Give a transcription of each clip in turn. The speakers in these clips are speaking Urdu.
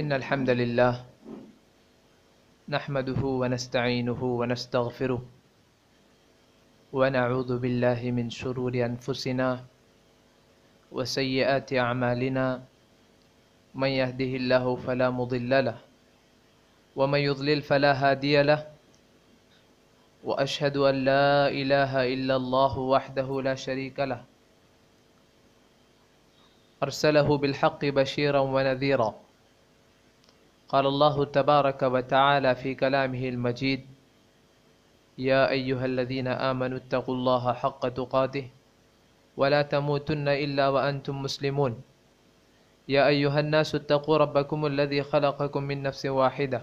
إن الحمد لله نحمده ونستعينه ونستغفره ونعوذ بالله من شرور أنفسنا وسيئات أعمالنا من يهده الله فلا مضل له ومن يضلل فلا هادي له وأشهد أن لا إله إلا الله وحده لا شريك له أرسله بالحق بشيرا ونذيرا قال الله تبارك وتعالى في كلامه المجيد يا أيها الذين آمنوا اتقوا الله حق تقاته ولا تموتن إلا وأنتم مسلمون يا أيها الناس اتقوا ربكم الذي خلقكم من نفس واحدة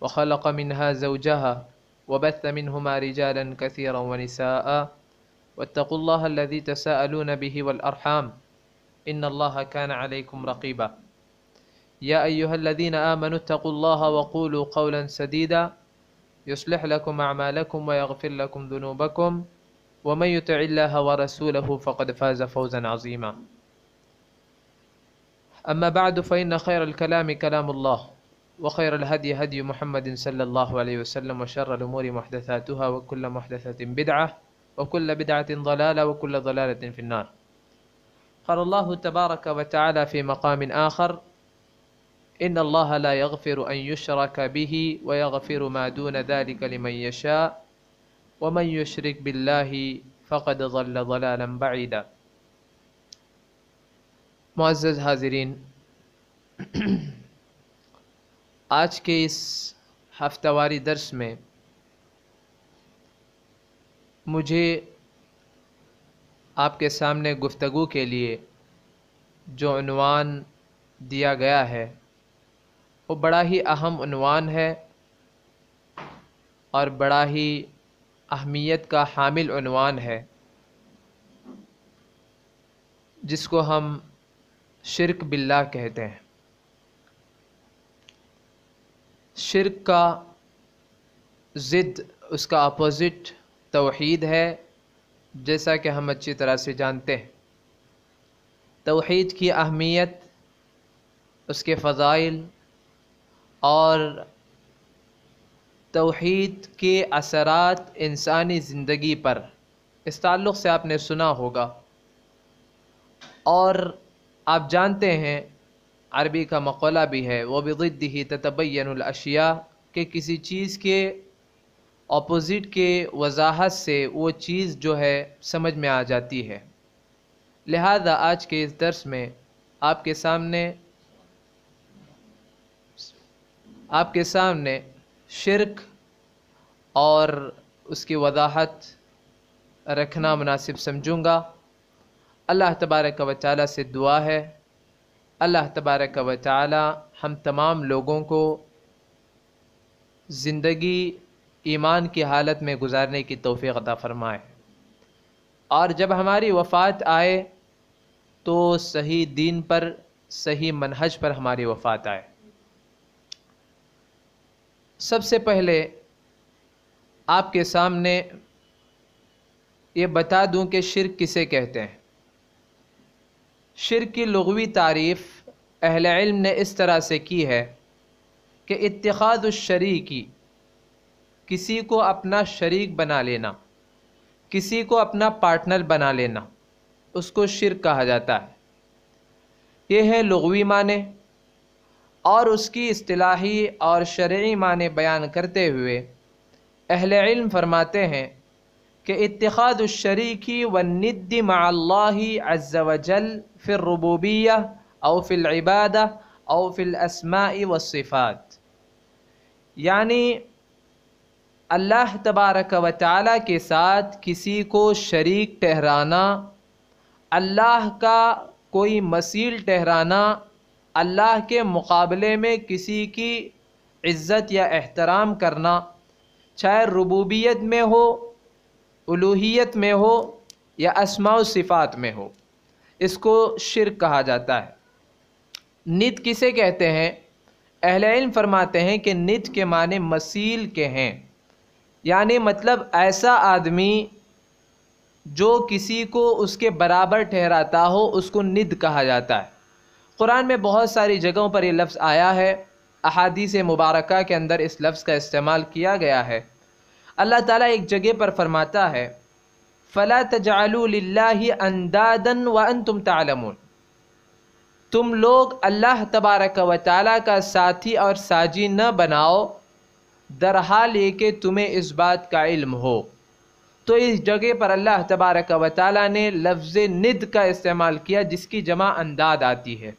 وخلق منها زوجها وبث منهما رجالا كثيرا ونساء واتقوا الله الذي تساءلون به والأرحام إن الله كان عليكم رقيبا يا أيها الذين آمنوا اتقوا الله وقولوا قولا سديدا يصلح لكم أعمالكم ويغفر لكم ذنوبكم ومن يطع الله ورسوله فقد فاز فوزا عظيما أما بعد فإن خير الكلام كلام الله وخير الهدي هدي محمد صلى الله عليه وسلم وشر الأمور محدثاتها وكل محدثة بدعة وكل بدعة ضلالة وكل ضلالة في النار. قال الله تبارك وتعالى في مقام آخر إن الله لا يغفر أن يشرك به ويغفر ما دون ذلك لمن يشاء ومن يشرك بالله فقد ضل ضلالا بعيدا. معزز حاضرین، آج کے اس ہفتہ واری درس میں مجھے آپ کے سامنے گفتگو کے لیے جو عنوان دیا گیا ہے وہ بڑا ہی اہم عنوان ہے اور بڑا ہی اہمیت کا حامل عنوان ہے، جس کو ہم شرک باللہ کہتے ہیں۔ شرک کا ضد، اس کا اپوزٹ توحید ہے، جیسا کہ ہم اچھی طرح سے جانتے ہیں۔ توحید کی اہمیت، اس کے فضائل اور توحید کے اثرات انسانی زندگی پر، اس تعلق سے آپ نے سنا ہوگا، اور آپ جانتے ہیں عربی کا مقولہ بھی ہے وَبِضِدِّهِ تَتَبَيَّنُ الْأَشْيَاء، کہ کسی چیز کے اپوزٹ کے وضاحت سے وہ چیز جو ہے سمجھ میں آ جاتی ہے۔ لہذا آج کے اس درس میں آپ کے سامنے شرک اور اس کی وضاحت رکھنا مناسب سمجھوں گا۔ اللہ تبارک و تعالی سے دعا ہے، اللہ تبارک و تعالی ہم تمام لوگوں کو زندگی ایمان کی حالت میں گزارنے کی توفیق عطا فرمائے، اور جب ہماری وفات آئے تو صحیح دین پر، صحیح منہج پر ہماری وفات آئے۔ سب سے پہلے آپ کے سامنے یہ بتا دوں کہ شرک کسے کہتے ہیں۔ شرک کی لغوی تعریف اہل علم نے اس طرح سے کی ہے کہ اتخاذ الشریکی، کسی کو اپنا شریک بنا لینا، کسی کو اپنا پارٹنر بنا لینا، اس کو شرک کہا جاتا ہے۔ یہ ہے لغوی معنی، اور اس کی اصطلاحی اور شرعی معنی بیان کرتے ہوئے اہل علم فرماتے ہیں کہ اتخاذ الشریک والند مع اللہ عز وجل فی الربوبیہ او فی العبادہ او فی الاسماء والصفات، یعنی اللہ تبارک و تعالی کے ساتھ کسی کو شریک ٹھہرانا، اللہ کا کوئی مثیل ٹھہرانا، اللہ کے مقابلے میں کسی کی عزت یا احترام کرنا، چاہے ربوبیت میں ہو، الوہیت میں ہو یا اسماء و صفات میں ہو، اس کو شرک کہا جاتا ہے۔ ند کسے کہتے ہیں؟ اہل علم فرماتے ہیں کہ ند کے معنی مثیل کے ہیں، یعنی مطلب ایسا آدمی جو کسی کو اس کے برابر ٹھہراتا ہو، اس کو ند کہا جاتا ہے۔ قرآن میں بہت ساری جگہوں پر یہ لفظ آیا ہے، احادیث مبارکہ کے اندر اس لفظ کا استعمال کیا گیا ہے۔ اللہ تعالیٰ ایک جگہ پر فرماتا ہے فَلَا تَجْعَلُوا لِلَّهِ أَنْدَادًا وَأَنْتُمْ تَعْلَمُونَ، تم لوگ اللہ تبارک و تعالیٰ کا ساتھی اور ساجی نہ بناؤ در حال یہ کہ تمہیں اس بات کا علم ہو۔ تو اس جگہ پر اللہ تبارک و تعالیٰ نے لفظ ند کا استعمال کیا جس کی جمع انداد آتی ہے،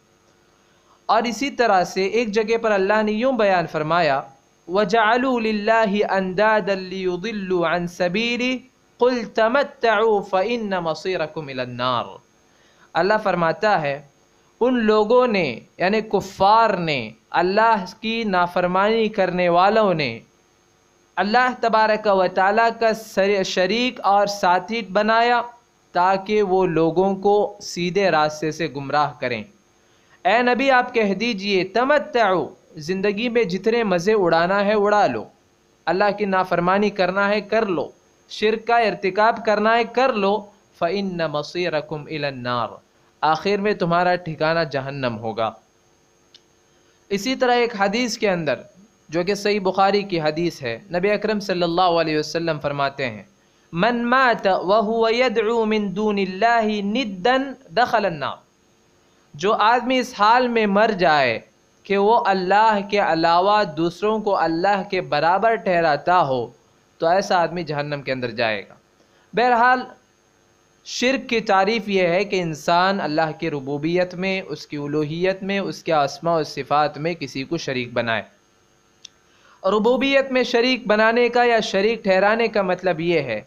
اور اسی طرح سے ایک جگہ پر اللہ نے یوں بیان فرمایا وَجَعَلُوا لِلَّهِ أَنْدَادًا لِيُضِلُّوا عَنْ سَبِيلِهِ قُلْ تَمَتَّعُوا فَإِنَّ مَصِيرَكُمْ إِلَى النَّارِ۔ اللہ فرماتا ہے ان لوگوں نے، یعنی کفار نے، اللہ کی نافرمانی کرنے والوں نے اللہ تبارک و تعالیٰ کا شریک اور ساتھی بنایا تاکہ وہ لوگوں کو سیدھے راستے سے گمراہ کریں۔ اے نبی آپ کہہ دیجئے تمتعوا، زندگی میں جتنے مزے اڑانا ہے اڑا لو، اللہ کی نافرمانی کرنا ہے کر لو، شرک کا ارتکاب کرنا ہے کر لو، فَإِنَّ مَصِيرَكُمْ إِلَى النَّارِ، آخر میں تمہارا ٹھکانہ جہنم ہوگا۔ اسی طرح ایک حدیث کے اندر جو کہ صحیح بخاری کی حدیث ہے، نبی اکرم صلی اللہ علیہ وسلم فرماتے ہیں من مات وهو يدعو من دون اللہ ندا دخل النار، جو آدمی اس حال میں مر جائے کہ وہ اللہ کے علاوہ دوسروں کو اللہ کے برابر ٹھہراتا ہو تو ایسا آدمی جہنم کے اندر جائے گا۔ بہرحال شرک کی تعریف یہ ہے کہ انسان اللہ کی ربوبیت میں، اس کی الوہیت میں، اس کے اسماء و صفات میں کسی کو شریک بنائے۔ ربوبیت میں شریک بنانے کا یا شریک ٹھہرانے کا مطلب یہ ہے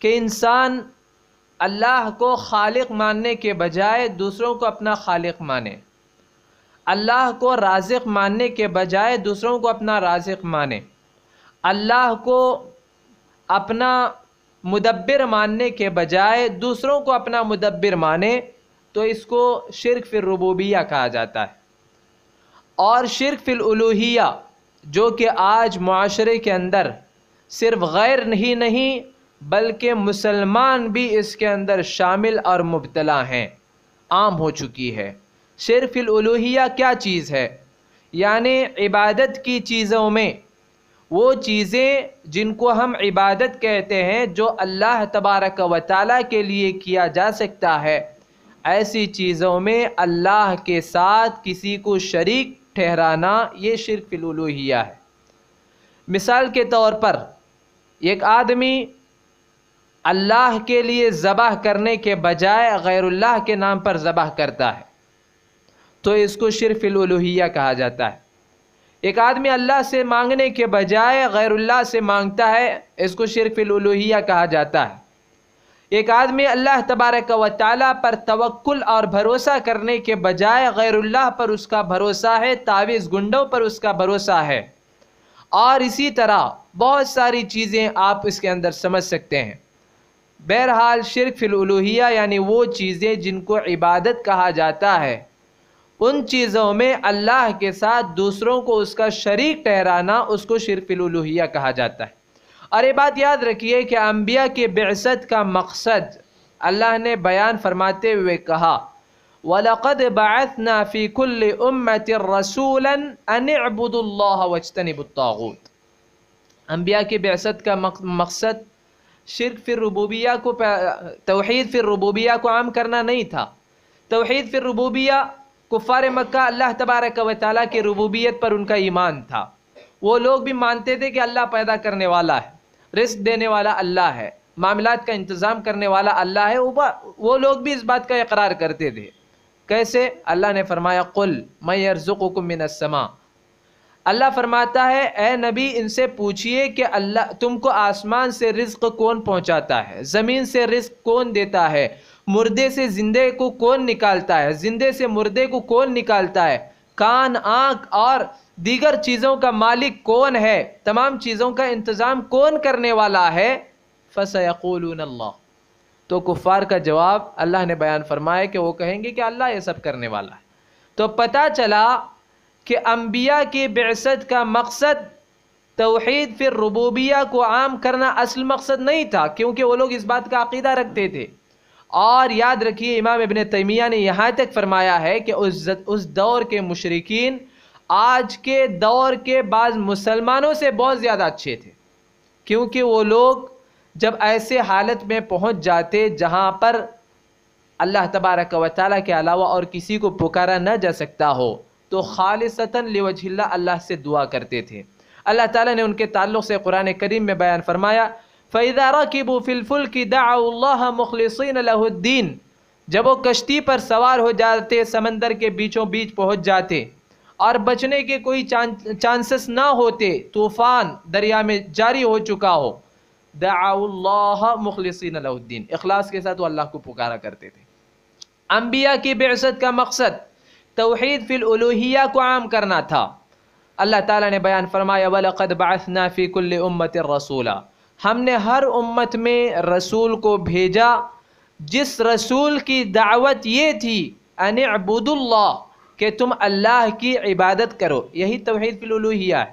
کہ انسان اللہ کو خالق ماننے کے بجائے دوسروں کو اپنا خالق مانے، اللہ کو رازق ماننے کے بجائے دوسروں کو اپنا رازق مانے، اللہ کو اپنا مدبر ماننے کے بجائے دوسروں کو اپنا مدبر مانے، تو اس کو شرک فی الربوبیہ کہا جاتا ہے۔ اور شرک فی الالوہیہ جو کہ آج معاشرے کے اندر صرف غیر ہی نہیں بلکہ مسلمان بھی اس کے اندر شامل اور مبتلا ہیں، عام ہو چکی ہے۔ شرک فی الالوہیہ کیا چیز ہے؟ یعنی عبادت کی چیزوں میں وہ چیزیں جن کو ہم عبادت کہتے ہیں جو اللہ تبارک و تعالیٰ کے لیے کیا جا سکتا ہے، ایسی چیزوں میں اللہ کے ساتھ کسی کو شریک ٹھہرانا یہ شرک فی الالوہیہ ہے۔ مثال کے طور پر ایک آدمی اللہ کے لیے ذبح کرنے کے بجائے غیر اللہ کے نام پر ذبح کرتا ہے تو اس کو شرک فی الالوہیہ کہا جاتا ہے۔ ایک آدمی اللہ سے مانگنے کے بجائے غیر اللہ سے مانگتا ہے، اس کو شرک فی الالوہیہ کہا جاتا ہے۔ ایک آدمی اللہ تبارک و تعالیٰ پر توکل اور بھروسہ کرنے کے بجائے غیر اللہ پر اس کا بھروسہ ہے، تعویذ گنڈوں پر اس کا بھروسہ ہے، اور اسی طرح بہت ساری چیزیں آپ اس کے اندر سمجھ سکتے ہیں۔ بہرحال شرک فی الالوہیہ یعنی وہ چیزیں جن کو عبادت کہا جاتا ہے، ان چیزوں میں اللہ کے ساتھ دوسروں کو اس کا شریک ٹھہرانا اس کو شرک فی الالوہیہ کہا جاتا ہے۔ اور یہ بات یاد رکھیے کہ انبیاء کی بعثت کا مقصد اللہ نے بیان فرماتے ہوئے کہا وَلَقَدْ بَعَثْنَا فِي كُلِّ أُمَّةٍ رَسُولًا أَنِ اعْبُدُوا اللَّهَ وَاجْتَنِبُوا الطَّاغُوتَ۔ انبیاء کی بعثت کا مقصد شرک فی الربوبیہ کو، توحید فی الربوبیہ کو عام کرنا نہیں تھا۔ توحید فی الربوبیہ کفار مکہ اللہ تبارک و تعالیٰ کی ربوبیت پر ان کا ایمان تھا، وہ لوگ بھی مانتے تھے کہ اللہ پیدا کرنے والا ہے، رزق دینے والا اللہ ہے، معاملات کا انتظام کرنے والا اللہ ہے، وہ لوگ بھی اس بات کا اقرار کرتے تھے۔ کیسے؟ اللہ نے فرمایا قُلْ مَن يَرْزُقُكُم مِّنَ السَّمَاءِ، اللہ فرماتا ہے اے نبی ان سے پوچھئے کہ اللہ تم کو آسمان سے رزق کون پہنچاتا ہے، زمین سے رزق کون دیتا ہے، مردے سے زندے کو کون نکالتا ہے، زندے سے مردے کو کون نکالتا ہے، کان، آنکھ اور دیگر چیزوں کا مالک کون ہے، تمام چیزوں کا انتظام کون کرنے والا ہے، فَسَيَقُولُونَ اللَّهُ، تو کفار کا جواب اللہ نے بیان فرمایا کہ وہ کہیں گے کہ اللہ یہ سب کرنے والا ہے۔ تو پتہ چلا کہ انبیاء کی بعثت کا مقصد توحید فی الربوبیہ کو عام کرنا اصل مقصد نہیں تھا، کیونکہ وہ لوگ اس بات کا عقیدہ رکھتے تھے، اور یاد رکھیے امام ابن تیمیہ نے یہاں تک فرمایا ہے کہ اس دور کے مشرکین آج کے دور کے بعض مسلمانوں سے بہت زیادہ اچھے تھے، کیونکہ وہ لوگ جب ایسے حالت میں پہنچ جاتے جہاں پر اللہ تبارک و تعالیٰ کے علاوہ اور کسی کو پکارا نہ جا سکتا ہو تو خالصتاً لوجہ اللہ اللہ سے دعا کرتے تھے۔ اللہ تعالیٰ نے ان کے تعلق سے قرآن کریم میں بیان فرمایا فَإِذَا رَكِبُوا فِي الْفُلْكِ دَعَوُا اللَّهَ مُخْلِصِينَ لَهُ الدِّينَ، جب وہ کشتی پر سوار ہو جاتے، سمندر کے بیچوں بیچ پہنچ جاتے اور بچنے کے کوئی چانسز نہ ہوتے، طوفان دریا میں جاری ہو چکا ہو، دعوا اللہ مخلصین لہ الدین، اخلاص کے ساتھ وہ اللہ کو پکارا کرتے تھے۔ انبیاء کی بعثت کا مقصد توحید فی الالوہیہ کو عام کرنا تھا۔ اللہ تعالیٰ نے بیان فرمایا وَلَقَدْ بَعَثْنَا فِي كُلِّ أُمَّةٍ رَسُولًا، ہم نے ہر امت میں رسول کو بھیجا جس رسول کی دعوت یہ تھی ان اعبدوا اللہ، کہ تم اللہ کی عبادت کرو، یہی توحید فی الالوہیہ ہے،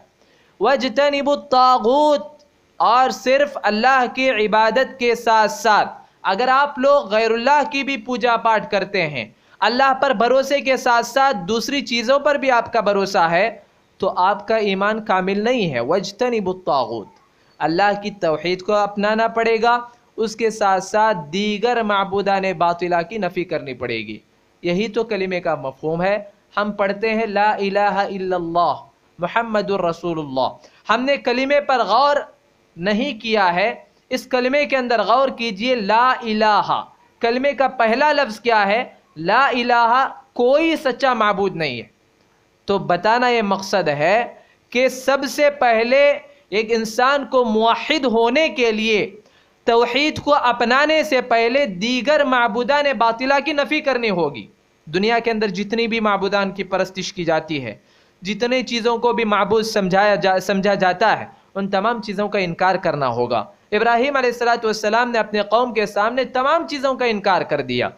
وَاجْتَنِبُوا الطَّاغُوتَ، اور صرف اللہ کی عبادت کے ساتھ ساتھ اگر آپ لوگ غیر اللہ کی بھی پوجا پاٹ کرتے ہیں، اللہ پر بھروسے کے ساتھ ساتھ دوسری چیزوں پر بھی آپ کا بھروسہ ہے تو آپ کا ایمان کامل نہیں ہے۔ وَاجْتَنِبُوا الطَّاغُوتَ، اللہ کی توحید کو اپنانا پڑے گا، اس کے ساتھ ساتھ دیگر معبودان باطلہ کی نفی کرنی پڑے گی۔ یہی تو کلمے کا مفہوم ہے۔ ہم پڑھتے ہیں لا الہ الا اللہ محمد الرسول اللہ، ہم نے کلمے پر غور نہیں کیا ہے۔ اس کلمے کے اندر غور کیجئے، لا الہ، کلمے کا پہلا لفظ کیا ہے؟ لا الہ، کوئی سچا معبود نہیں ہے۔ تو بتانا یہ مقصد ہے کہ سب سے پہلے ایک انسان کو موحد ہونے کے لیے توحید کو اپنانے سے پہلے دیگر معبودان باطلہ کی نفی کرنی ہوگی۔ دنیا کے اندر جتنی بھی معبودان کی پرستش کی جاتی ہے، جتنی چیزوں کو بھی معبود سمجھا جاتا ہے، ان تمام چیزوں کا انکار کرنا ہوگا۔ ابراہیم علیہ السلام نے اپنے قوم کے سامنے تمام چیزوں کا انکار کر دیا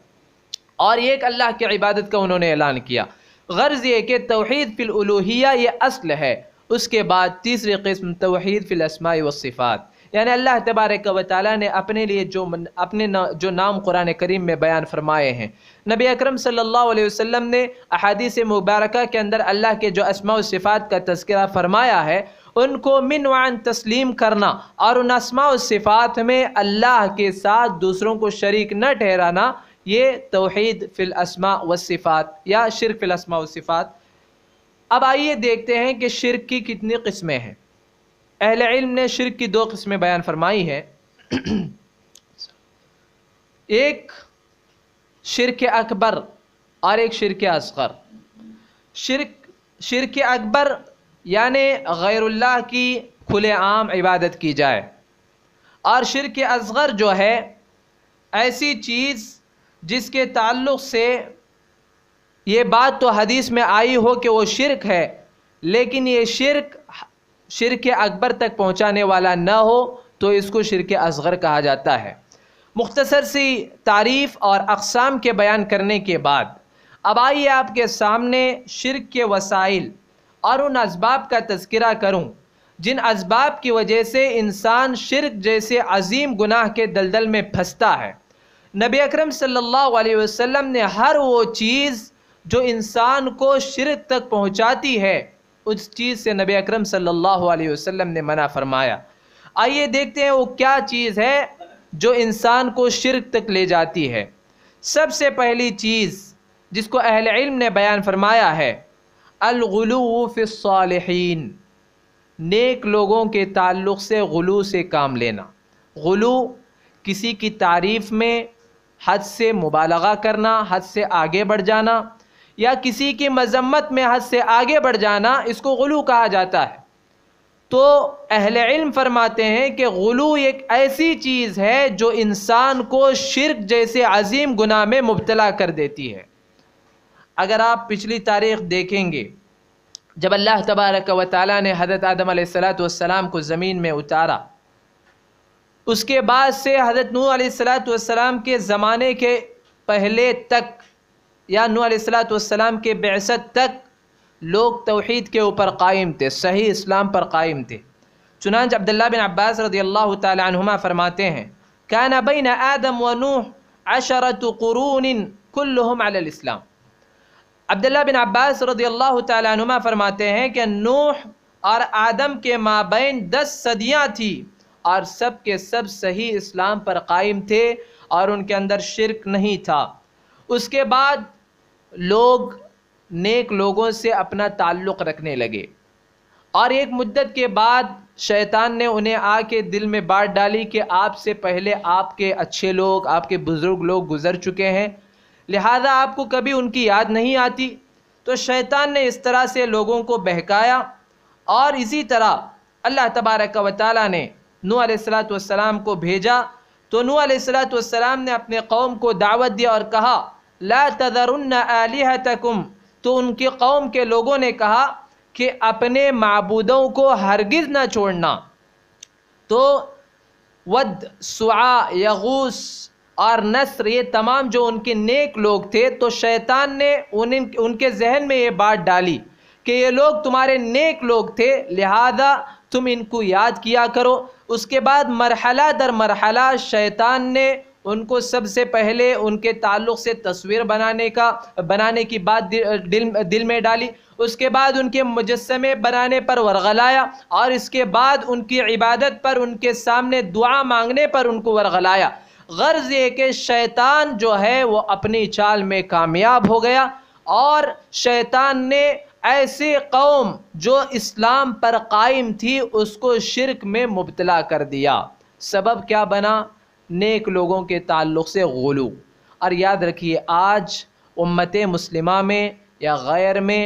اور ایک اللہ کی عبادت کا انہوں نے اعلان کیا۔ غرض یہ کہ توحید فی الالوہیہ یہ اصل ہے۔ اس کے بعد تیسری قسم توحید فی الاسماء والصفات، یعنی اللہ تبارک و تعالیٰ نے اپنے لیے جو نام قرآن کریم میں بیان فرمائے ہیں، نبی اکرم صلی اللہ علیہ وسلم نے احادیث مبارکہ کے اندر اللہ کے جو اسماء و صفات کا تذکرہ فرمایا ہے، ان کو من وعن تسلیم کرنا اور ان اسماء و صفات میں اللہ کے ساتھ دوسروں کو شریک نہ ٹھہرانا، یہ توحید فی الاسماء والصفات یا شرک فی الاسماء والصفات۔ اب آئیے دیکھتے ہیں کہ شرک کی کتنی قسمیں ہیں۔ اہل علم نے شرک کی دو قسمیں بیان فرمائی ہیں، ایک شرک اکبر اور ایک شرک اصغر۔ شرک اکبر یعنی غیر اللہ کی کھلے عام عبادت کی جائے، اور شرک اصغر جو ہے ایسی چیز جس کے تعلق سے یہ بات تو حدیث میں آئی ہو کہ وہ شرک ہے، لیکن یہ شرک اکبر تک پہنچانے والا نہ ہو تو اس کو شرک اصغر کہا جاتا ہے۔ مختصر سی تعریف اور اقسام کے بیان کرنے کے بعد اب آئیے آپ کے سامنے شرک کے وسائل اور ان اسباب کا تذکرہ کروں جن اسباب کی وجہ سے انسان شرک جیسے عظیم گناہ کے دلدل میں پھنستا ہے۔ نبی اکرم صلی اللہ علیہ وسلم نے ہر وہ چیز جو انسان کو شرک تک پہنچاتی ہے، اس چیز سے نبی اکرم صلی اللہ علیہ وسلم نے منع فرمایا۔ آئیے دیکھتے ہیں وہ کیا چیز ہے جو انسان کو شرک تک لے جاتی ہے۔ سب سے پہلی چیز جس کو اہل علم نے بیان فرمایا ہے الغلو فی الصالحین، نیک لوگوں کے تعلق سے غلو سے کام لینا۔ غلو کسی کی تعریف میں حد سے مبالغہ کرنا، حد سے آگے بڑھ جانا، یا کسی کی مذمت میں حد سے آگے بڑھ جانا، اس کو غلو کہا جاتا ہے۔ تو اہل علم فرماتے ہیں کہ غلو ایک ایسی چیز ہے جو انسان کو شرک جیسے عظیم گناہ میں مبتلا کر دیتی ہے۔ اگر آپ پچھلی تاریخ دیکھیں گے، جب اللہ تبارک و تعالیٰ نے حضرت آدم علیہ السلام کو زمین میں اتارا، اس کے بعد سے حضرت نوح علیہ السلام کے زمانے کے پہلے تک یا نوح علیہ السلام کے بعثت تک لوگ توحید کے اوپر قائم تھے، صحیح اسلام پر قائم تھے۔ چنانچہ عبداللہ بن عباس رضی اللہ تعالی عنہما فرماتے ہیں کان بین آدم و نوح عشرۃ قرون کلہم علی الاسلام۔ عبداللہ بن عباس رضی اللہ تعالیٰ عنہما فرماتے ہیں کہ نوح اور آدم کے مابین 10 صدیاں تھی اور سب کے سب صحیح اسلام پر قائم تھے اور ان کے اندر شرک نہیں تھا۔ اس کے بعد لوگ نیک لوگوں سے اپنا تعلق رکھنے لگے، اور ایک مدت کے بعد شیطان نے انہیں آ کے دل میں بات ڈالی کہ آپ سے پہلے آپ کے اچھے لوگ، آپ کے بزرگ لوگ گزر چکے ہیں، لہذا آپ کو کبھی ان کی یاد نہیں آتی۔ تو شیطان نے اس طرح سے لوگوں کو بہکایا، اور اسی طرح اللہ تبارک و تعالیٰ نے نوح علیہ السلام کو بھیجا۔ تو نوح علیہ السلام نے اپنے قوم کو دعوت دیا اور کہا لا تذرن آلہتکم، تو ان کی قوم کے لوگوں نے کہا کہ اپنے معبودوں کو ہرگز نہ چھوڑنا۔ تو ود، سعا، یغوث اور نصر، یہ تمام جو ان کے نیک لوگ تھے، تو شیطان نے ان کے ذہن میں یہ بات ڈالی کہ یہ لوگ تمہارے نیک لوگ تھے، لہذا تم ان کو یاد کیا کرو۔ اس کے بعد مرحلہ در مرحلہ شیطان نے ان کو سب سے پہلے ان کے تعلق سے تصویر بنانے کی بات دل میں ڈالی، اس کے بعد ان کے مجسمے بنانے پر ورغلایا، اور اس کے بعد ان کی عبادت پر، ان کے سامنے دعا مانگنے پر ان کو ورغلایا۔ غرض یہ کہ شیطان جو ہے وہ اپنی چال میں کامیاب ہو گیا، اور شیطان نے ایسی قوم جو اسلام پر قائم تھی اس کو شرک میں مبتلا کر دیا۔ سبب کیا بنا؟ نیک لوگوں کے تعلق سے غلو۔ اور یاد رکھیے آج امت مسلمہ میں یا غیر میں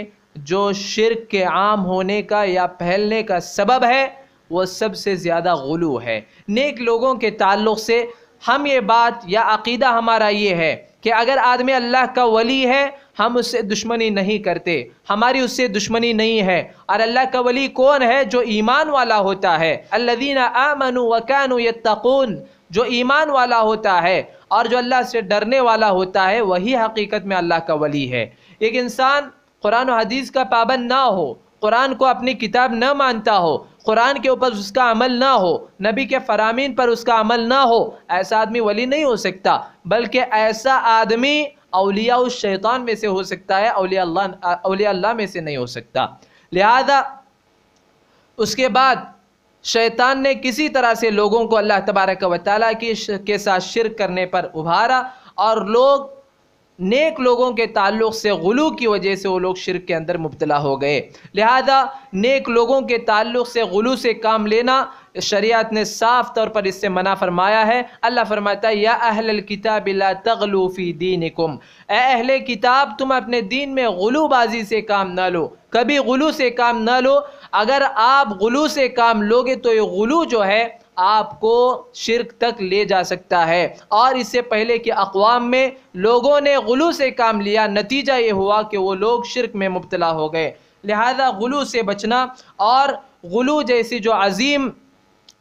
جو شرک کے عام ہونے کا یا پھیلنے کا سبب ہے وہ سب سے زیادہ غلو ہے۔ نیک لوگوں کے تعلق سے ہم یہ بات یا عقیدہ ہمارا یہ ہے کہ اگر آدمی اللہ کا ولی ہے ہم اس سے دشمنی نہیں کرتے، ہماری اس سے دشمنی نہیں ہے۔ اور اللہ کا ولی کون ہے؟ جو ایمان والا ہوتا ہے، الذین آمنوا وکانوا یتقون، جو ایمان والا ہوتا ہے اور جو اللہ سے ڈرنے والا ہوتا ہے وہی حقیقت میں اللہ کا ولی ہے۔ ایک انسان قرآن و حدیث کا پابند نہ ہو، قرآن کو اپنی کتاب نہ مانتا ہو، قرآن کے اوپر اس کا عمل نہ ہو، نبی کے فرامین پر اس کا عمل نہ ہو، ایسا آدمی ولی نہیں ہو سکتا، بلکہ ایسا آدمی اولیاء الشیطان میں سے ہو سکتا ہے، اولیاء اللہ میں سے نہیں ہو سکتا۔ لہذا اس کے بعد شیطان نے کسی طرح سے لوگوں کو اللہ تبارک و تعالیٰ کے ساتھ شرک کرنے پر ابھارا، اور لوگ نیک لوگوں کے تعلق سے غلو کی وجہ سے وہ لوگ شرک کے اندر مبتلا ہو گئے۔ لہذا نیک لوگوں کے تعلق سے غلو سے کام لینا شریعت نے صاف طور پر اس سے منع فرمایا ہے۔ اللہ فرماتا ہے یا اہل الکتاب لا تغلو فی دینکم، اے اہل کتاب تم اپنے دین میں غلو بازی سے کام نہ لو، کبھی غلو سے کام نہ لو۔ اگر آپ غلو سے کام لوگے تو یہ غلو جو ہے آپ کو شرک تک لے جا سکتا ہے، اور اس سے پہلے کے اقوام میں لوگوں نے غلو سے کام لیا، نتیجہ یہ ہوا کہ وہ لوگ شرک میں مبتلا ہو گئے۔ لہذا غلو سے بچنا، اور غلو جیسی جو عظیم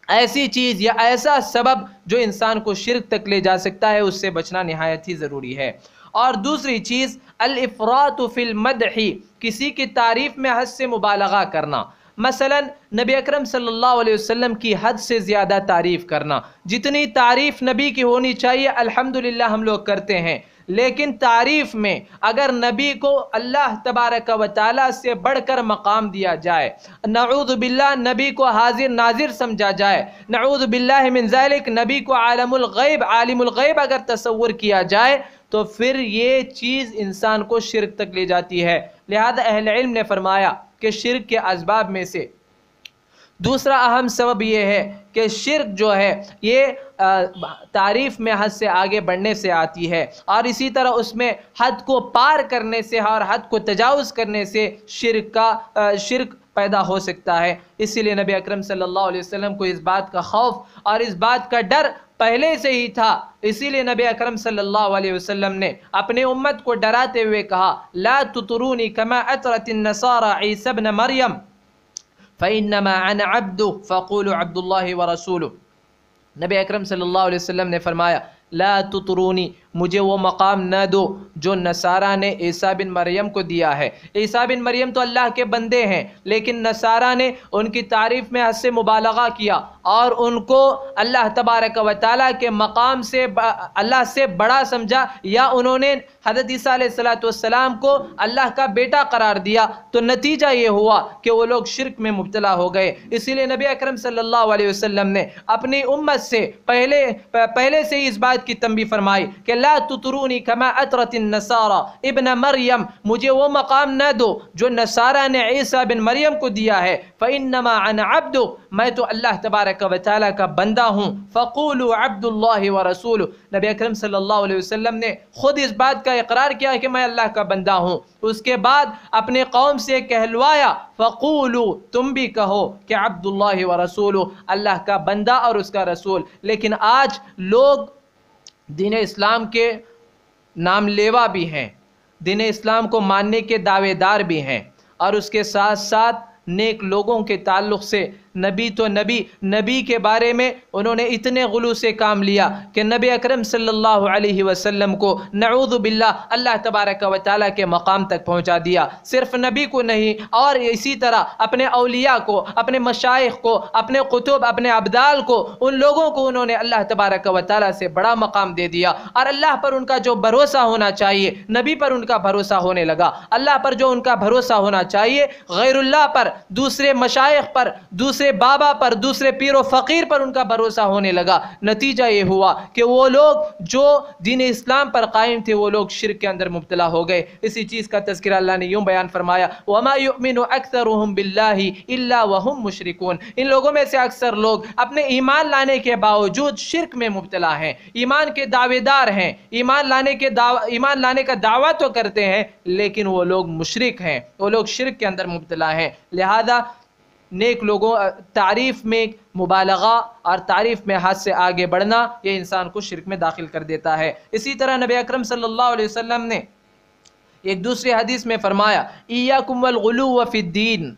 ایسی چیز یا ایسا سبب جو انسان کو شرک تک لے جا سکتا ہے اس سے بچنا نہایت ہی ضروری ہے۔ اور دوسری چیز الافراط فی المدح، کسی کی تعریف میں حد سے مبالغہ کرنا۔ مثلا نبی اکرم صلی اللہ علیہ وسلم کی حد سے زیادہ تعریف کرنا۔ جتنی تعریف نبی کی ہونی چاہیے الحمدللہ ہم لوگ کرتے ہیں، لیکن تعریف میں اگر نبی کو اللہ تبارک و تعالیٰ سے بڑھ کر مقام دیا جائے، نعوذ باللہ نبی کو حاضر ناظر سمجھا جائے، نعوذ باللہ من ذالک نبی کو عالم الغیب اگر تصور کیا جائے تو پھر یہ چیز انسان کو شرک تک لے جاتی ہے۔ لہذا اہل علم نے فرمایا کہ شرک کے اسباب میں سے دوسرا اہم سبب یہ ہے کہ شرک جو ہے یہ تعریف میں حد سے آگے بڑھنے سے آتی ہے، اور اسی طرح اس میں حد کو پار کرنے سے اور حد کو تجاوز کرنے سے شرک پیدا ہو سکتا ہے۔ اسی لیے نبی اکرم صلی اللہ علیہ وسلم کو اس بات کا خوف اور اس بات کا ڈر پہلے سے ہی تھا، اسی لیے نبی اکرم صلی اللہ علیہ وسلم نے اپنے امت کو ڈراتے ہوئے کہا لا تطرونی کما اطرت النصارى عیسی ابن مریم فانما انا عبد فقولوا عبد اللہ ورسولہ۔ نبی اکرم صلی اللہ علیہ وسلم نے فرمایا لا تطرونی، مجھے وہ مقام نہ دو جو نصارہ نے عیسیٰ بن مریم کو دیا ہے۔ عیسیٰ بن مریم تو اللہ کے بندے ہیں، لیکن نصارہ نے ان کی تعریف میں حد سے مبالغہ کیا اور ان کو اللہ تبارک و تعالیٰ کے مقام سے اللہ سے بڑا سمجھا، یا انہوں نے حضرت عیسیٰ علیہ السلام کو اللہ کا بیٹا قرار دیا، تو نتیجہ یہ ہوا کہ وہ لوگ شرک میں مبتلا ہو گئے۔ اسی لیے نبی اکرم صلی اللہ علیہ وسلم نے اپنی امت سے پہلے سے ہی اس بات کی تنبیہ فرمائی کہ لا تطرونی کما اطرت النصارى ابن مریم، مجھے وہ مقام نہ دو جو نصارہ نے عیسیٰ بن مریم کو دیا ہے۔ فإنما أنا عبد، میں تو اللہ تبارک و تعالیٰ کا بندہ ہوں۔ فقولوا عبد اللہ ورسولہ، نبی اکرم صلی اللہ علیہ وسلم نے خود اس بات کا اقرار کیا کہ میں اللہ کا بندہ ہوں۔ اس کے بعد اپنے قوم سے کہلوایا فقولوا، تم بھی کہو کہ عبد اللہ ورسولہ، اللہ کا بندہ اور اس کا رسول۔ لیکن آج لوگ دین اسلام کے نام لیوا بھی ہیں، دین اسلام کو ماننے کے دعوے دار بھی ہیں، اور اس کے ساتھ ساتھ نیک لوگوں کے تعلق سے نبی تو نبی کے بارے میں انہوں نے اتنے غلو سے کام لیا کہ نبی اکرم صلی اللہ علیہ وسلم کو نعوذ باللہ اللہ تبارک و تعالیٰ کے مقام تک پہنچا دیا۔ صرف نبی کو نہیں، اور اسی طرح اپنے اولیاء کو، اپنے مشائخ کو، اپنے قطب، اپنے ابدال کو، ان لوگوں کو انہوں نے اللہ تبارک و تعالیٰ سے بڑا مقام دے دیا، اور اللہ پر ان کا جو بھروسہ ہونا چاہیے نبی پر ان کا بھروسہ ہونے لگا۔ اللہ پر جو ان کا بھروسہ ہونا چاہیے غیر اللہ پر، دوسرے مشائخ پر، دوسرے بابا پر، دوسرے پیر و فقیر پر ان کا بھروسہ ہونے لگا۔ نتیجہ یہ ہوا کہ وہ لوگ جو دین اسلام پر قائم تھے وہ لوگ شرک کے اندر مبتلا ہو گئے۔ اسی چیز کا تذکرہ اللہ نے یوں بیان فرمایا وَمَا يُؤْمِنُ أَكْثَرُهُمْ بِاللَّهِ إِلَّا وَهُمْ مُشْرِكُونَ، ان لوگوں میں سے اکثر لوگ اپنے ایمان لانے کے باوجود شرک میں مبتلا ہیں، ایمان کے دعوے دار ہیں، ایمان لانے کا دعویٰ تو کرتے ہیں لیکن وہ لوگ مشرک ہیں، وہ لوگ شرک کے اندر مبتلا ہیں۔ لہذا نیک لوگوں تعریف میں مبالغہ اور تعریف میں حد سے آگے بڑھنا یہ انسان کو شرک میں داخل کر دیتا ہے۔ اسی طرح نبی اکرم صلی اللہ علیہ وسلم نے ایک دوسری حدیث میں فرمایا ایاکم والغلو فی الدین،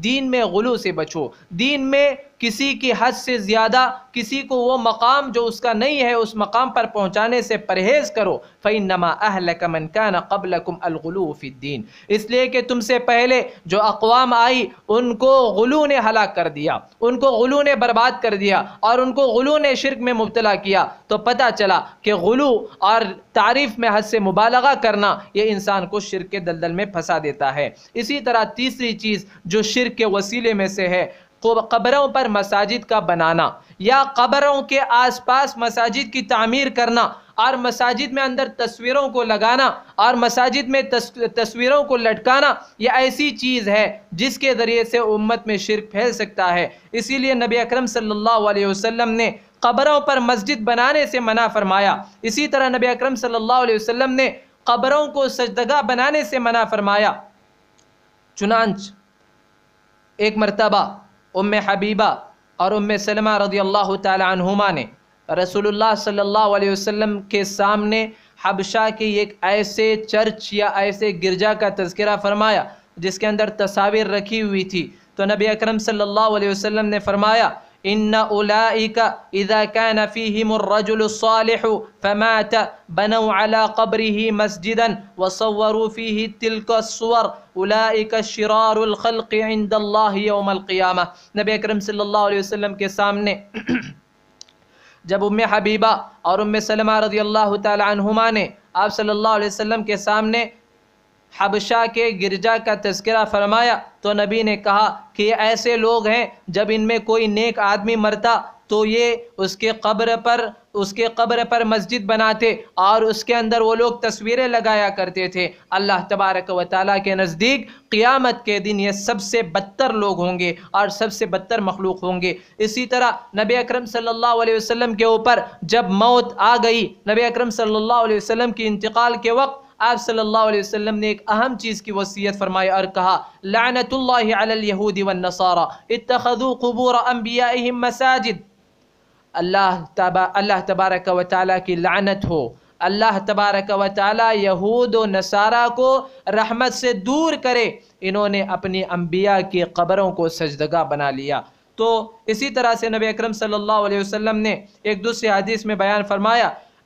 دین میں غلو سے بچو، دین میں کسی کی حد سے زیادہ کسی کو وہ مقام جو اس کا نہیں ہے اس مقام پر پہنچانے سے پرہیز کرو۔ فإنما أهلك من كان قبلكم الغلو في الدین، اس لیے کہ تم سے پہلے جو اقوام آئی ان کو غلو نے ہلاک کر دیا، ان کو غلو نے برباد کر دیا، اور ان کو غلو نے شرک میں مبتلا کیا۔ تو پتہ چلا کہ غلو اور تعریف میں حد سے مبالغہ کرنا یہ انسان کو شرک کے دلدل میں پھنسا دیتا ہے۔ اسی طرح تیسری چیز جو شرک کے وسیلے میں سے ہے، قبروں پر مساجد کا بنانا یا قبروں کے آس پاس مساجد کی تعمیر کرنا، اور مساجد میں اندر تصویروں کو لگانا اور مساجد میں تصویروں کو لٹکانا، یہ ایسی چیز ہے جس کے ذریعے سے امت میں شرک پھیل سکتا ہے۔ اسی لیے نبی اکرم صلی اللہ علیہ وسلم نے قبروں پر مسجد بنانے سے منع فرمایا۔ اسی طرح نبی اکرم صلی اللہ علیہ وسلم نے قبروں کو سجدگاہ بنانے سے منع فرمایا۔ چنانچہ ایک مرتبہ ام حبیبہ اور ام سلمہ رضی اللہ تعالی عنہما نے رسول اللہ صلی اللہ علیہ وسلم کے سامنے حبشہ کے ایک ایسے چرچ یا ایسے گرجا کا تذکرہ فرمایا جس کے اندر تصاویر رکھی ہوئی تھی، تو نبی اکرم صلی اللہ علیہ وسلم نے فرمایا ان اولئک اذا كان فيهم الرجل الصالح فمات بنوا على قبره مسجدا وصوروا فيه تلك الصور اولئک شرار الخلق عند الله يوم القیامہ۔ نبی اکرم صلی اللہ علیہ وسلم کے سامنے جب ام حبیبہ اور ام سلمہ رضی اللہ تعالی عنہما نے آپ صلی اللہ علیہ وسلم کے سامنے حبشہ کے گرجا کا تذکرہ فرمایا تو نبی نے کہا کہ یہ ایسے لوگ ہیں جب ان میں کوئی نیک آدمی مرتا تو یہ اس کے قبر پر مسجد بناتے اور اس کے اندر وہ لوگ تصویریں لگایا کرتے تھے۔ اللہ تبارک و تعالیٰ کے نزدیک قیامت کے دن یہ سب سے بدتر لوگ ہوں گے اور سب سے بدتر مخلوق ہوں گے۔ اسی طرح نبی اکرم صلی اللہ علیہ وسلم کے اوپر جب موت آ گئی، نبی اکرم صلی اللہ علیہ وسلم کی انتقال کے وقت آپ صلی اللہ علیہ وسلم نے ایک اہم چیز کی وصیت فرمائی اور کہا لعنت اللہ علی الیہود والنصارى اتخذوا قبور انبیائہم مساجد، اللہ تبارک و تعالیٰ کی لعنت ہو، اللہ تبارک و تعالیٰ یہود و نصارہ کو رحمت سے دور کرے، انہوں نے اپنی انبیاء کی قبروں کو سجدگاہ بنا لیا۔ تو اسی طرح سے نبی اکرم صلی اللہ علیہ وسلم نے ایک دوسری حدیث میں بیان فرمایا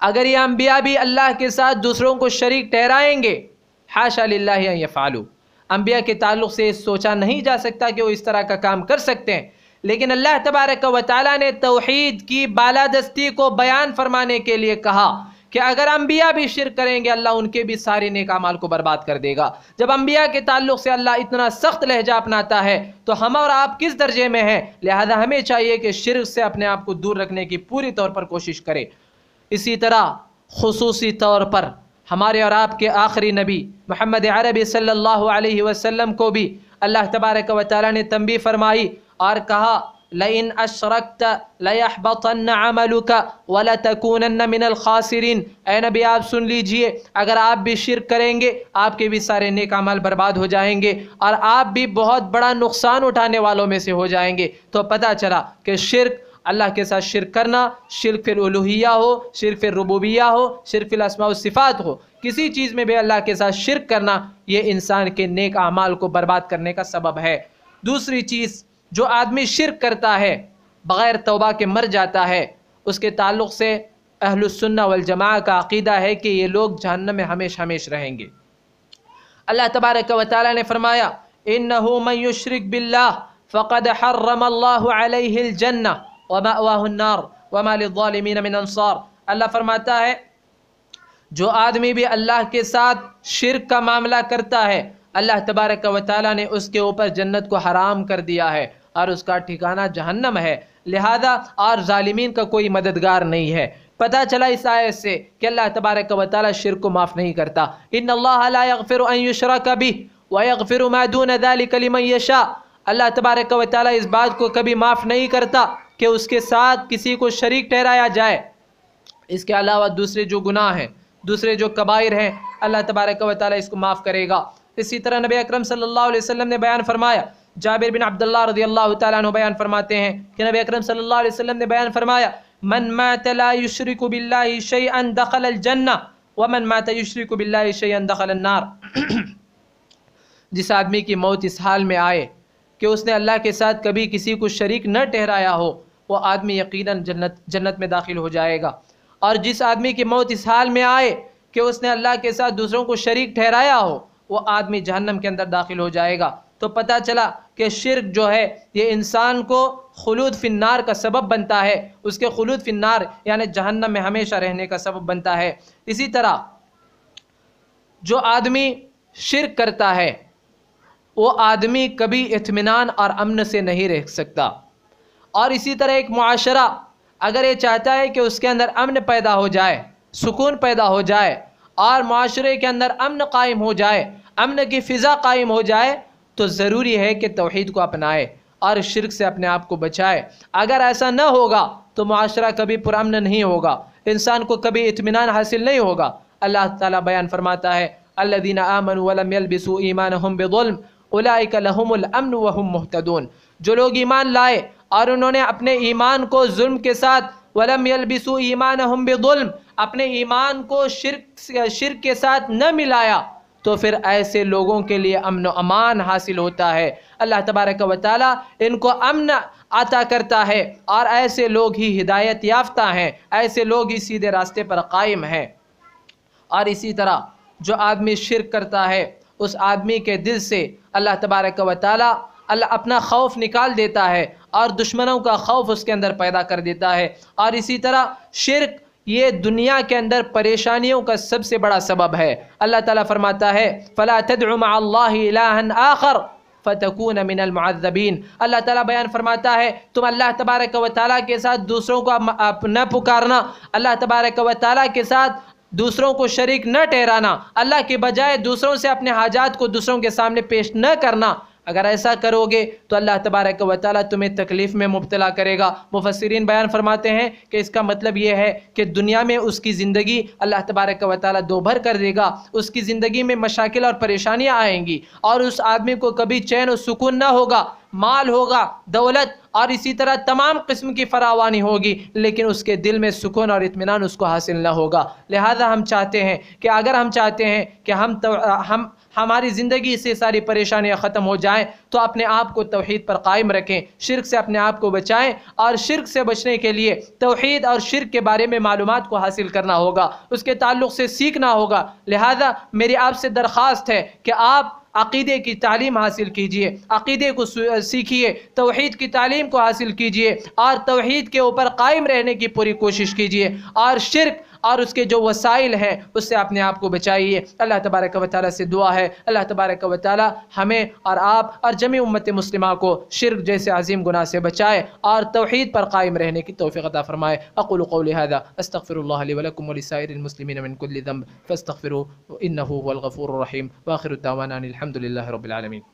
اگر یہ انبیاء بھی اللہ کے ساتھ دوسروں کو شریک ٹھہرائیں گے، حاشا للہ ان یفعلوا، انبیاء کے تعلق سے سوچا نہیں جا سکتا کہ وہ اس طرح کا کام کر سکتے ہیں، لیکن اللہ تبارک و تعالیٰ نے توحید کی بالادستی کو بیان فرمانے کے لیے کہا کہ اگر انبیاء بھی شرک کریں گے اللہ ان کے بھی سارے نیک اعمال کو برباد کر دے گا۔ جب انبیاء کے تعلق سے اللہ اتنا سخت لہجہ اپناتا ہے تو ہم اور آپ کس درجے میں ہیں؟ لہذا ہمیں چاہیے کہ شرک سے اپنے آپ کو دور رکھنے کی پوری طور پر کوشش کرے۔ اسی طرح خصوصی طور پر ہمارے اور آپ کے آخری نبی محمد عربی صلی اللہ علیہ وسلم کو بھی اللہ تبارک و تعالیٰ نے تنبیہ فرمائی اور کہا لئن اشرکت لیحبطن عملک ولتکونن من الخاسرین، اے نبی آپ سن لیجئے، اگر آپ بھی شرک کریں گے آپ کے بھی سارے نیک اعمال برباد ہو جائیں گے اور آپ بھی بہت بڑا نقصان اٹھانے والوں میں سے ہو جائیں گے۔ تو پتہ چلا کہ شرک، اللہ کے ساتھ شرک کرنا، شرک فی الالوہیہ ہو، شرک فی الربوبیہ ہو، شرک فی الاسماء والصفات ہو، کسی چیز میں بھی اللہ کے ساتھ شرک کرنا یہ انسان کے نیک اعمال کو برباد کرنے کا سبب ہے۔ دوسری چیز، جو آدمی شرک کرتا ہے بغیر توبہ کے مر جاتا ہے، اس کے تعلق سے اہل السنہ والجماعہ کا عقیدہ ہے کہ یہ لوگ جہنم میں ہمیشہ ہمیشہ رہیں گے۔ اللہ تبارک و تعالیٰ نے فرمایا اِنَّهُ مَن يُشْرِكْ بِاللَّهِ فَقَدْ حَرَّمَ اللَّهُ عَلَيْهِ الْجَنَّةَ وَمَأْوَاهُ النَّارُ وَمَا لِلظَّالِمِينَ مِنْ أَنصَارٍ۔ اللہ فرماتا ہے جو آدمی بھی اللہ کے ساتھ شرک کا معاملہ کرتا ہے اللہ تبارک و تعالیٰ نے اس کے اوپر جنت کو حرام کر دیا ہے اور اس کا ٹھکانہ جہنم ہے، لہذا اور ظالمین کا کوئی مددگار نہیں ہے۔ پتہ چلا اس آیت سے کہ اللہ تبارک و تعالیٰ شرک کو معاف نہیں کرتا۔ ان اللہ لا یغفر ان یشرک بہ ویغفر ما دون ذلک لمن یشاء، اللہ تبارک و تعالیٰ اس بات کو کبھی معاف نہیں کرتا کہ اس کے ساتھ کسی کو شریک ٹھہرایا جائے۔ اس کے علاوہ دوسرے جو گناہ ہیں، دوسرے جو کبائر ہیں، اللہ تبارک و تعالیٰ اس کو معاف کرے گا۔ اسی طرح نبی اکرم صلی اللہ علیہ وسلم نے بیان فرمایا، جابر بن عبداللہ رضی اللہ تعالیٰ عنہ بیان فرماتے ہیں کہ نبی اکرم صلی اللہ علیہ وسلم نے بیان فرمایا من مات لا یشرک باللہ شیئا دخل الجنہ ومن مات یشرک باللہ شیئا دخل النار۔ جس آدمی کی موت اس حال میں آئے کہ اس نے اللہ کے ساتھ کبھی کسی کو شریک نہ ٹھہرایا ہو، وہ آدمی یقیناً جنت میں داخل ہو جائے گا، اور جس آدمی کی موت اس حال میں آئے کہ اس نے اللہ کے ساتھ دوسروں کو شریک ٹھہرایا ہو، وہ آدمی جہنم کے اندر داخل ہو جائے گا۔ تو پتہ چلا کہ شرک جو ہے یہ انسان کو خلود فی النار کا سبب بنتا ہے، اس کے خلود فی النار یعنی جہنم میں ہمیشہ رہنے کا سبب بنتا ہے۔ اسی طرح جو آدمی شرک کرتا ہے وہ آدمی کبھی اطمینان اور امن سے نہیں رہ سکتا، اور اسی طرح ایک معاشرہ اگر یہ چاہتا ہے کہ اس کے اندر امن پیدا ہو جائے، سکون پیدا ہو جائے اور معاشرے کے اندر امن قائم ہو جائے، امن کی فضا قائم ہو جائے، تو ضروری ہے کہ توحید کو اپنائے اور شرک سے اپنے آپ کو بچائے۔ اگر ایسا نہ ہوگا تو معاشرہ کبھی پرامن نہیں ہوگا، انسان کو کبھی اطمینان حاصل نہیں ہوگا۔ اللہ تعالیٰ بیان فرماتا ہے الذین آمنوا ولم یلبسوا ایمانہم بظلم اولئک لہم الامن وہم مہتدون، جو لوگ ایمان لائے اور انہوں نے اپنے ایمان کو ظلم کے ساتھ ولم یلبسوا ایمانہم بظلم، اپنے ایمان کو شرک کے ساتھ نہ ملایا، تو پھر ایسے لوگوں کے لیے امن و امان حاصل ہوتا ہے۔ اللہ تبارک و تعالیٰ ان کو امن عطا کرتا ہے اور ایسے لوگ ہی ہدایت یافتہ ہیں، ایسے لوگ ہی سیدھے راستے پر قائم ہیں۔ اور اسی طرح جو آدمی شرک کرتا ہے اس آدمی کے دل سے اللہ تبارک و تعالیٰ اپنا خوف نکال دیتا ہے اور دشمنوں کا خوف اس کے اندر پیدا کر دیتا ہے۔ اور اسی طرح شرک یہ دنیا کے اندر پریشانیوں کا سب سے بڑا سبب ہے۔ اللہ تعالیٰ فرماتا ہے فَلَا تَدْعُ مَعَ اللَّهِ إِلَٰهًا آخَرَ فَتَكُونَ مِنَ الْمُعَذَّبِينَ، اللہ تعالیٰ بیان فرماتا ہے تم اللہ تبارک و تعالیٰ کے ساتھ دوسروں کو نہ پکارنا، اللہ تبارک و تعالیٰ کے ساتھ دوسروں کو شریک نہ ٹھہرانا، اللہ کے بجائے دوسروں سے اپنے حاجات کو دوسروں کے سامنے پیش نہ کرنا۔ اگر ایسا کرو گے تو اللہ تبارک و تعالیٰ تمہیں تکلیف میں مبتلا کرے گا۔ مفسرین بیان فرماتے ہیں کہ اس کا مطلب یہ ہے کہ دنیا میں اس کی زندگی اللہ تبارک و تعالیٰ دو بھر کر دے گا، اس کی زندگی میں مشاکل اور پریشانیاں آئیں گی اور اس آدمی کو کبھی چین و سکون نہ ہوگا، مال ہوگا، دولت اور اسی طرح تمام قسم کی فراوانی ہوگی، لیکن اس کے دل میں سکون اور اطمینان اس کو حاصل نہ ہوگا۔ لہذا ہم چاہتے ہیں کہ اگر ہم چاہتے ہیں کہ ہماری زندگی سے ساری پریشانیاں ختم ہو جائیں تو اپنے آپ کو توحید پر قائم رکھیں، شرک سے اپنے آپ کو بچائیں، اور شرک سے بچنے کے لیے توحید اور شرک کے بارے میں معلومات کو حاصل کرنا ہوگا، اس کے تعلق سے سیکھنا ہوگا۔ لہذا میری آپ سے درخواست ہے کہ آپ عقیدے کی تعلیم حاصل کیجئے، عقیدے کو سیکھیے، توحید کی تعلیم کو حاصل کیجئے اور توحید کے اوپر قائم رہنے کی پوری کوشش کیجئے، اور شرک اور اس کے جو وسائل ہیں اس سے اپنے آپ کو بچائیے۔ اللہ تبارک و تعالیٰ سے دعا ہے اللہ تبارک و تعالیٰ ہمیں اور آپ اور جمیع امت مسلمہ کو شرک جیسے عظیم گناہ سے بچائے اور توحید پر قائم رہنے کی توفیق عطا فرمائے۔ اقول قولی هذا استغفر الله لي ولكم ولسائر المسلمين من كل ذنب فاستغفروه انه هو الغفور الرحيم، واخر الدعوانا ان الحمد لله رب العالمين۔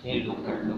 یہ لوگ کر لو